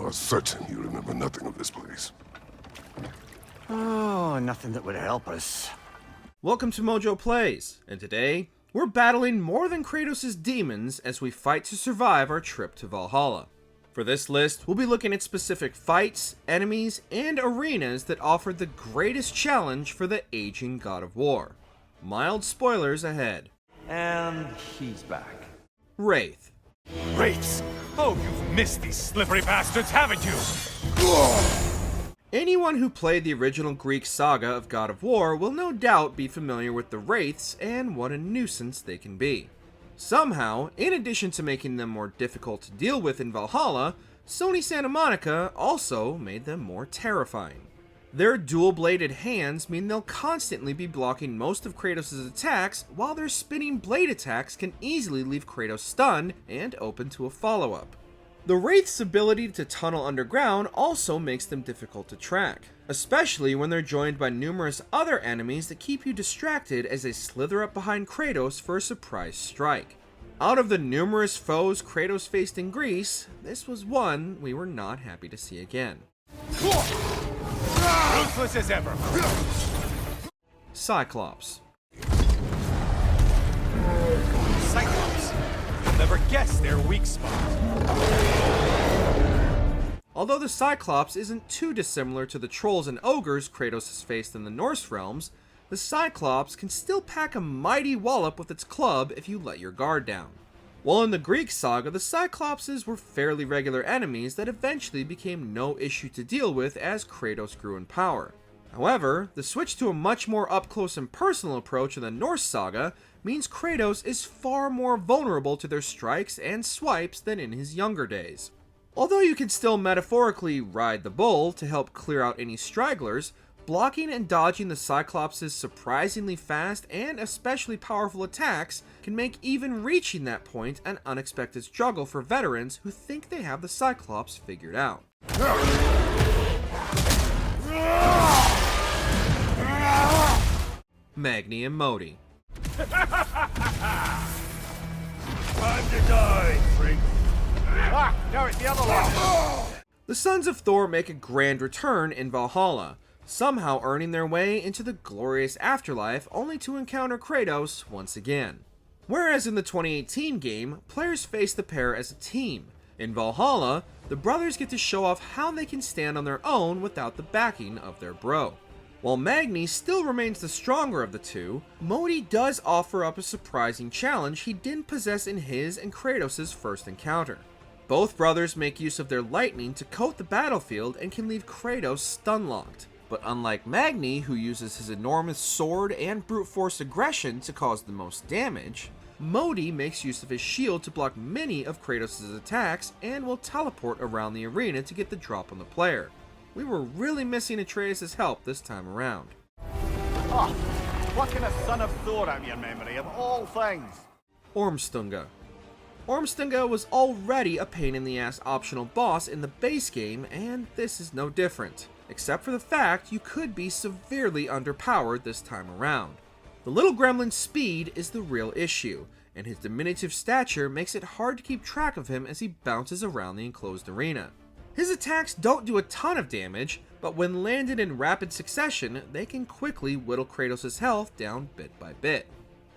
are certain you remember nothing of this place. Oh, nothing that would help us. Welcome to MojoPlays, and today, we're battling more than Kratos' demons as we fight to survive our trip to Valhalla. For this list, we'll be looking at specific fights, enemies, and arenas that offered the greatest challenge for the aging God of War. Mild spoilers ahead. And he's back. Wraith. Wraiths! Oh, you've missed these slippery bastards, haven't you? Anyone who played the original Greek saga of God of War will no doubt be familiar with the Wraiths and what a nuisance they can be. Somehow, in addition to making them more difficult to deal with in Valhalla, Sony Santa Monica also made them more terrifying. Their dual-bladed hands mean they'll constantly be blocking most of Kratos' attacks, while their spinning blade attacks can easily leave Kratos stunned and open to a follow-up. The Wraith's ability to tunnel underground also makes them difficult to track, especially when they're joined by numerous other enemies that keep you distracted as they slither up behind Kratos for a surprise strike. Out of the numerous foes Kratos faced in Greece, this was one we were not happy to see again. Ruthless as ever. Cyclops. Cyclops. You'll never guess their weak spot. Although the Cyclops isn't too dissimilar to the trolls and ogres Kratos has faced in the Norse realms, the Cyclops can still pack a mighty wallop with its club if you let your guard down. While in the Greek saga, the Cyclopses were fairly regular enemies that eventually became no issue to deal with as Kratos grew in power. However, the switch to a much more up-close and personal approach in the Norse saga means Kratos is far more vulnerable to their strikes and swipes than in his younger days. Although you can still metaphorically ride the bull to help clear out any stragglers, blocking and dodging the Cyclops' surprisingly fast and especially powerful attacks can make even reaching that point an unexpected struggle for veterans who think they have the Cyclops figured out. Magni and Modi. Time to die, freak. Ah, no, it's the other one. The Sons of Thor make a grand return in Valhalla, somehow earning their way into the glorious afterlife only to encounter Kratos once again. Whereas in the 2018 game, players face the pair as a team. In Valhalla, the brothers get to show off how they can stand on their own without the backing of their bro. While Magni still remains the stronger of the two, Modi does offer up a surprising challenge he didn't possess in his and Kratos' first encounter. Both brothers make use of their lightning to coat the battlefield and can leave Kratos stun-locked. But unlike Magni, who uses his enormous sword and brute force aggression to cause the most damage, Modi makes use of his shield to block many of Kratos' attacks and will teleport around the arena to get the drop on the player. We were really missing Atreus' help this time around. Oh, plucking a son of Thor out of your memory, of all things. Ormstunga. Ormstunga was already a pain-in-the-ass optional boss in the base game, and this is no different, except for the fact you could be severely underpowered this time around. The little gremlin's speed is the real issue, and his diminutive stature makes it hard to keep track of him as he bounces around the enclosed arena. His attacks don't do a ton of damage, but when landed in rapid succession, they can quickly whittle Kratos' health down bit by bit.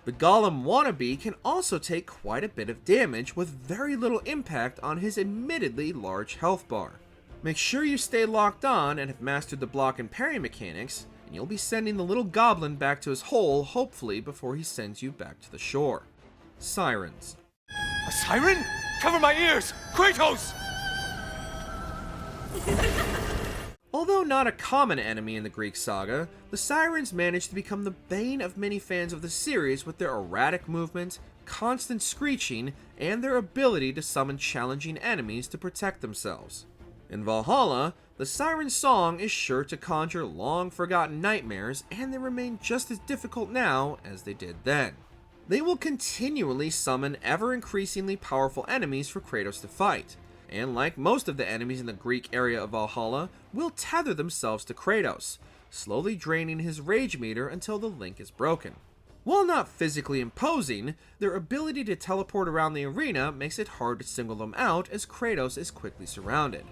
The Golem wannabe can also take quite a bit of damage with very little impact on his admittedly large health bar. Make sure you stay locked on and have mastered the block and parry mechanics, and you'll be sending the little goblin back to his hole hopefully before he sends you back to the shore. Sirens. A siren? Cover my ears! Kratos! Although not a common enemy in the Greek saga, the Sirens managed to become the bane of many fans of the series with their erratic movement, constant screeching, and their ability to summon challenging enemies to protect themselves. In Valhalla, the Siren song is sure to conjure long-forgotten nightmares, and they remain just as difficult now as they did then. They will continually summon ever-increasingly powerful enemies for Kratos to fight, and like most of the enemies in the Greek area of Valhalla, will tether themselves to Kratos, slowly draining his rage meter until the link is broken. While not physically imposing, their ability to teleport around the arena makes it hard to single them out as Kratos is quickly surrounded.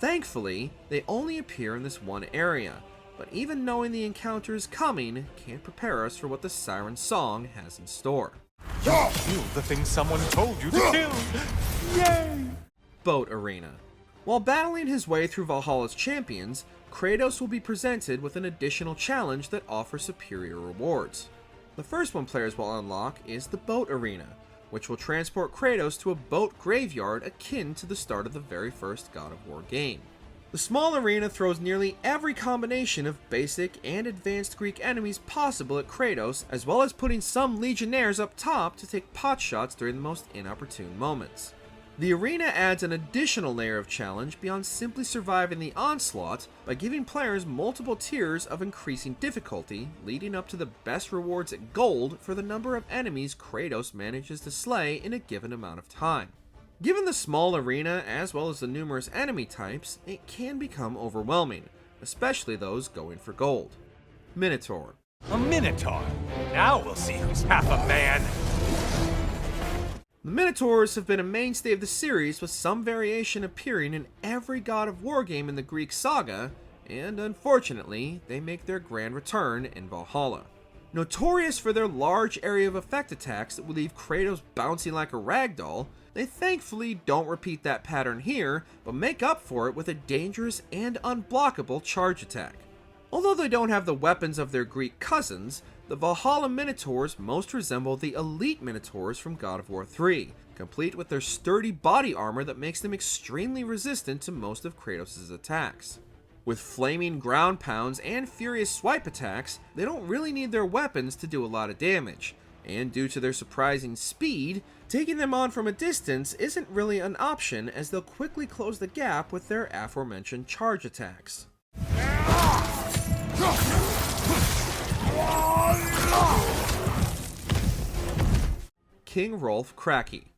Thankfully, they only appear in this one area, but even knowing the encounter is coming can't prepare us for what the Siren song has in store. You killed the thing someone told you to kill! Yay! Boat Arena. While battling his way through Valhalla's champions, Kratos will be presented with an additional challenge that offers superior rewards. The first one players will unlock is the Boat Arena, which will transport Kratos to a boat graveyard akin to the start of the very first God of War game. The small arena throws nearly every combination of basic and advanced Greek enemies possible at Kratos, as well as putting some legionnaires up top to take potshots during the most inopportune moments. The arena adds an additional layer of challenge beyond simply surviving the onslaught by giving players multiple tiers of increasing difficulty, leading up to the best rewards at gold for the number of enemies Kratos manages to slay in a given amount of time. Given the small arena as well as the numerous enemy types, it can become overwhelming, especially those going for gold. Minotaur. A Minotaur! Now we'll see who's half a man! The Minotaurs have been a mainstay of the series, with some variation appearing in every God of War game in the Greek saga, and unfortunately, they make their grand return in Valhalla. Notorious for their large area of effect attacks that will leave Kratos bouncing like a ragdoll, they thankfully don't repeat that pattern here, but make up for it with a dangerous and unblockable charge attack. Although they don't have the weapons of their Greek cousins, the Valhalla Minotaurs most resemble the elite Minotaurs from God of War 3, complete with their sturdy body armor that makes them extremely resistant to most of Kratos' attacks. With flaming ground pounds and furious swipe attacks, they don't really need their weapons to do a lot of damage, and due to their surprising speed, taking them on from a distance isn't really an option, as they'll quickly close the gap with their aforementioned charge attacks. King Rolf Kraki.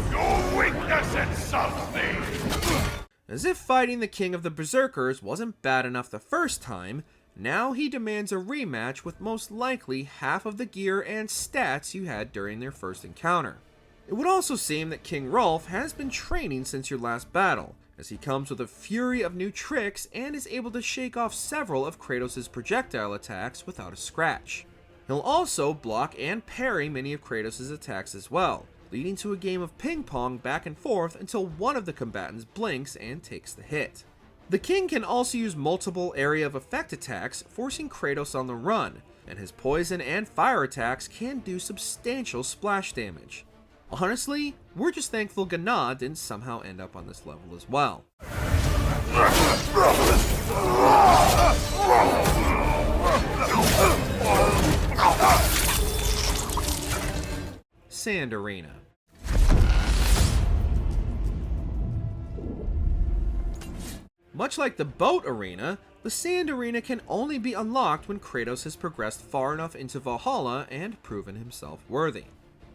Your weakness insults me! As if fighting the King of the Berserkers wasn't bad enough the first time, now he demands a rematch with most likely half of the gear and stats you had during their first encounter. It would also seem that King Rolf has been training since your last battle, as he comes with a fury of new tricks and is able to shake off several of Kratos' projectile attacks without a scratch. He'll also block and parry many of Kratos' attacks as well, leading to a game of ping pong back and forth until one of the combatants blinks and takes the hit. The king can also use multiple area of effect attacks, forcing Kratos on the run, and his poison and fire attacks can do substantial splash damage. Honestly, we're just thankful Gana didn't somehow end up on this level as well. Sand Arena. Much like the Boat Arena, the Sand Arena can only be unlocked when Kratos has progressed far enough into Valhalla and proven himself worthy.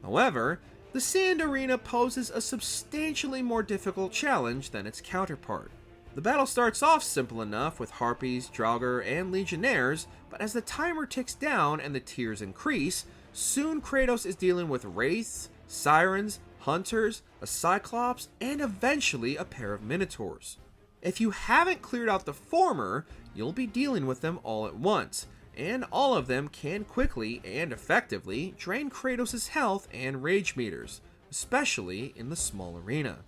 However, the Sand Arena poses a substantially more difficult challenge than its counterpart. The battle starts off simple enough with Harpies, Draugr, and Legionnaires, but as the timer ticks down and the tiers increase, soon Kratos is dealing with Wraiths, Sirens, Hunters, a Cyclops, and eventually a pair of Minotaurs. If you haven't cleared out the former, you'll be dealing with them all at once, and all of them can quickly and effectively drain Kratos' health and rage meters, especially in the small arena.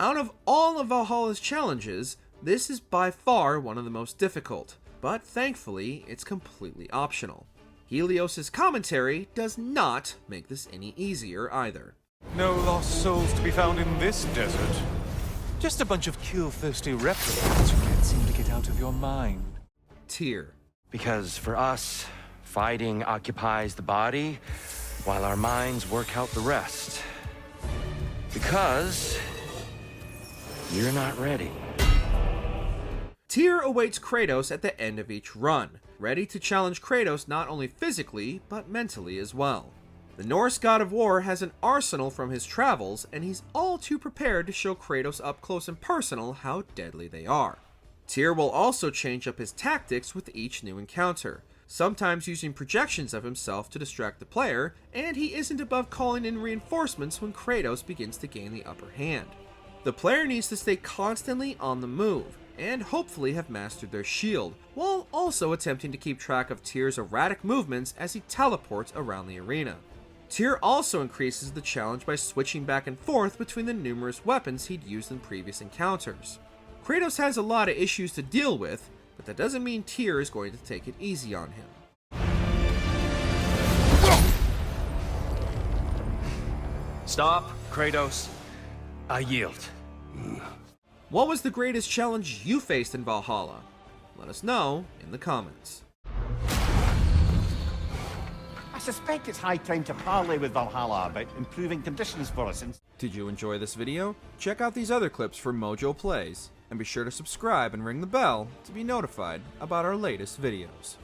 Out of all of Valhalla's challenges, this is by far one of the most difficult, but thankfully it's completely optional. Helios' commentary does not make this any easier either. No lost souls to be found in this desert. Just a bunch of kill-thirsty replicants who can't seem to get out of your mind. Tyr. Because for us, fighting occupies the body, while our minds work out the rest. Because you're not ready. Tyr awaits Kratos at the end of each run, ready to challenge Kratos not only physically, but mentally as well. The Norse god of war has an arsenal from his travels, and he's all too prepared to show Kratos up close and personal how deadly they are. Tyr will also change up his tactics with each new encounter, sometimes using projections of himself to distract the player, and he isn't above calling in reinforcements when Kratos begins to gain the upper hand. The player needs to stay constantly on the move, and hopefully have mastered their shield, while also attempting to keep track of Tyr's erratic movements as he teleports around the arena. Tyr also increases the challenge by switching back and forth between the numerous weapons he'd used in previous encounters. Kratos has a lot of issues to deal with, but that doesn't mean Tyr is going to take it easy on him. Stop, Kratos. I yield. What was the greatest challenge you faced in Valhalla? Let us know in the comments. I suspect it's high time to parley with Valhalla about improving conditions for us. Did you enjoy this video? Check out these other clips from MojoPlays, and be sure to subscribe and ring the bell to be notified about our latest videos.